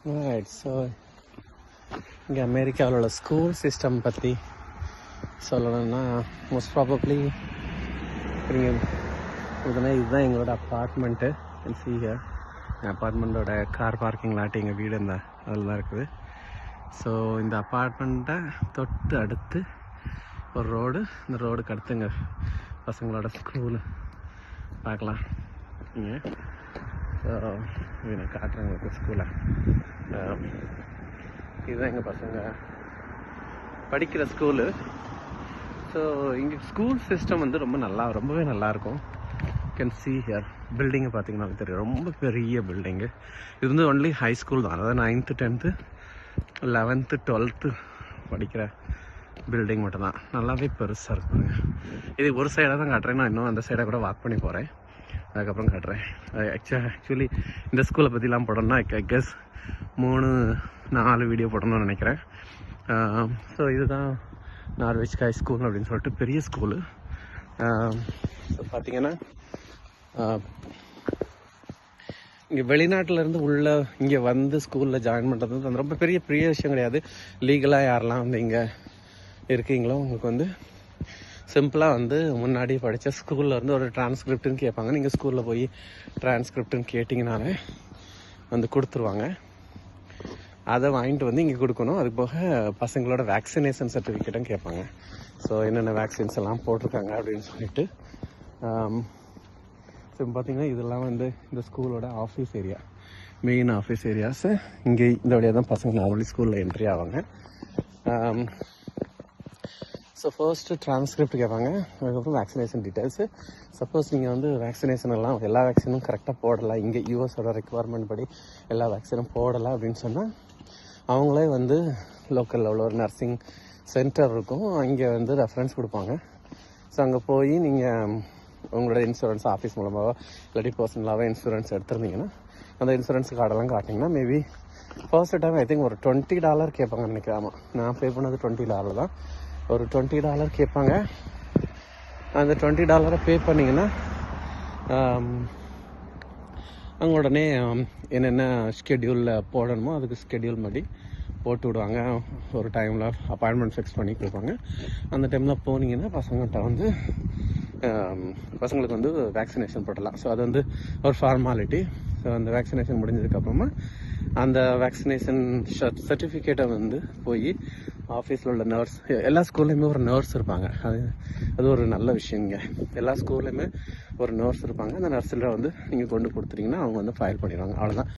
Right. So இங்கே அமெரிக்காவில் உள்ள ஸ்கூல் சிஸ்டம் பற்றி சொல்லணும்னா மோஸ்ட் ப்ராபப்ளி நீங்கள் இதுதான் எங்களோட அப்பார்ட்மெண்ட்டு. ஹியர் அப்பார்ட்மெண்ட்டோட கார் பார்க்கிங் லாட்டு எங்கள் வீடு இந்த அதில் தான் இருக்குது. ஸோ இந்த அப்பார்ட்மெண்ட்டை தொட்டு அடுத்து ஒரு ரோடு, இந்த ரோடுக்கு அடுத்துங்க பசங்களோட ஸ்கூலு பார்க்கலாம். இங்கே ஸோ இது நான் காட்டுறேன் உங்களுக்கு ஸ்கூலை. இதுதான் எங்கள் பசங்க படிக்கிற ஸ்கூலு. ஸோ இங்கே ஸ்கூல் சிஸ்டம் வந்து ரொம்பவே நல்லாயிருக்கும். கேன் சி ஹியர் பில்டிங்கை பார்த்தீங்கன்னா தெரியும், ரொம்ப பெரிய பில்டிங்கு. இது வந்து ஒன்லி ஹை ஸ்கூல் தான், அதாவது 9th 10th 11th 12th படிக்கிற பில்டிங் மட்டும்தான். நல்லாவே பெருசாக இருக்குங்க. இது ஒரு சைடாக தான் காட்டுறேன், நான் இன்னும் அந்த சைடாக கூட வாக் பண்ணி போகிறேன், அதுக்கப்புறம் காட்டுறேன். ஆக்சுவலி இந்த ஸ்கூலை பற்றிலாம் போடணும்னா ஐ கெஸ் 3-4 வீடியோ போடணும்னு நினைக்கிறேன். ஸோ இதுதான் நார்வேஜ் ஹை ஸ்கூல் அப்படின்னு சொல்லிட்டு பெரிய ஸ்கூலு. ஸோ பார்த்தீங்கன்னா இங்கே வெளிநாட்டிலேருந்து இங்கே வந்து ஸ்கூலில் ஜாயின் பண்ணுறது அந்த ரொம்ப பெரிய விஷயம் கிடையாது. லீகலாக யாரெல்லாம் வந்து இங்கே இருக்கீங்களோ உங்களுக்கு வந்து சிம்பிளாக வந்து முன்னாடி படித்த ஸ்கூலில் இருந்து ஒரு டிரான்ஸ்கிரிப்டுன்னு கேட்பாங்க. நீங்கள் ஸ்கூலில் போய் டிரான்ஸ்கிரிப்டுன்னு கேட்டிங்கனாலே வந்து கொடுத்துருவாங்க. அதை வாங்கிட்டு வந்து இங்கே கொடுக்கணும். அது போக பசங்களோட வேக்சினேஷன் சர்டிஃபிகேட்டும் கேட்பாங்க. ஸோ என்னென்ன வேக்சின்ஸ் எல்லாம் போட்டிருக்காங்க அப்படின்னு சொல்லிட்டு. ஸோ பார்த்திங்கன்னா இதெல்லாம் வந்து இந்த ஸ்கூலோட office area, main office areas. இங்கே இந்த வழியாக தான் பசங்க நார்மலி ஸ்கூலில் என்ட்ரி ஆவாங்க. ஸோ ஃபர்ஸ்ட்டு டிரான்ஸ்கிரிப்ட் கேட்பாங்க, அதுக்கப்புறம் வேக்சினேஷன் டீட்டெயில்ஸு. சப்போஸ் நீங்கள் வந்து வேக்சினேஷன் எல்லாம் எல்லா வேக்சினும் கரெக்டாக போடலை, இங்கே யூஎஸோட ரெக்குவயர்மெண்ட் படி எல்லா வேக்சினும் போடலை அப்படின்னு சொன்னால் அவங்களே வந்து லோக்கலில் உள்ள ஒரு நர்சிங் சென்டர் இருக்கும், அங்கே வந்து ரெஃபரன்ஸ் கொடுப்பாங்க. ஸோ அங்கே போய் நீங்கள் உங்களோட இன்சூரன்ஸ் ஆஃபீஸ் மூலமாக இல்லாட்டி பர்சனலாகவே இன்சூரன்ஸ் எடுத்துருந்தீங்கன்னா அந்த இன்சூரன்ஸ் கார்டெல்லாம் காட்டிங்கன்னா maybe first time I think ஒரு $20 கேட்பாங்க நினைக்கிறேன். ஆமாம், நான் பே பண்ணது $20 தான். ஒரு $20 கேட்பாங்க. அந்த $20 பே பண்ணிங்கன்னா அவங்க உடனே என்னென்ன ஸ்கெடியூலில் போடணுமோ அதுக்கு ஸ்கெடியூல் மாதிரி போட்டு விடுவாங்க. ஒரு டைமில் அப்பாயின்மெண்ட் ஃபிக்ஸ் பண்ணி கொடுப்பாங்க. அந்த டைமில் போனீங்கன்னா பசங்கள்கிட்ட வந்து பசங்களுக்கு வந்து வேக்சினேஷன் போடலாம். ஸோ அது வந்து ஒரு ஃபார்மாலிட்டி. ஸோ அந்த வேக்சினேஷன் முடிஞ்சதுக்கப்புறமா அந்த வேக்சினேஷன் சர்டிஃபிகேட்டை வந்து போய் ஆஃபீஸில் உள்ள நர்ஸ், எல்லா ஸ்கூல்லையுமே ஒரு நர்ஸ் இருப்பாங்க. அது ஒரு நல்ல விஷயங்க. எல்லா ஸ்கூல்லையுமே ஒரு நர்ஸ் இருப்பாங்க. அந்த நர்ஸில் வந்து நீங்கள் கொண்டு கொடுத்துட்டீங்கன்னா அவங்க வந்து ஃபைல் பண்ணிடுவாங்க. அவ்வளோதான்.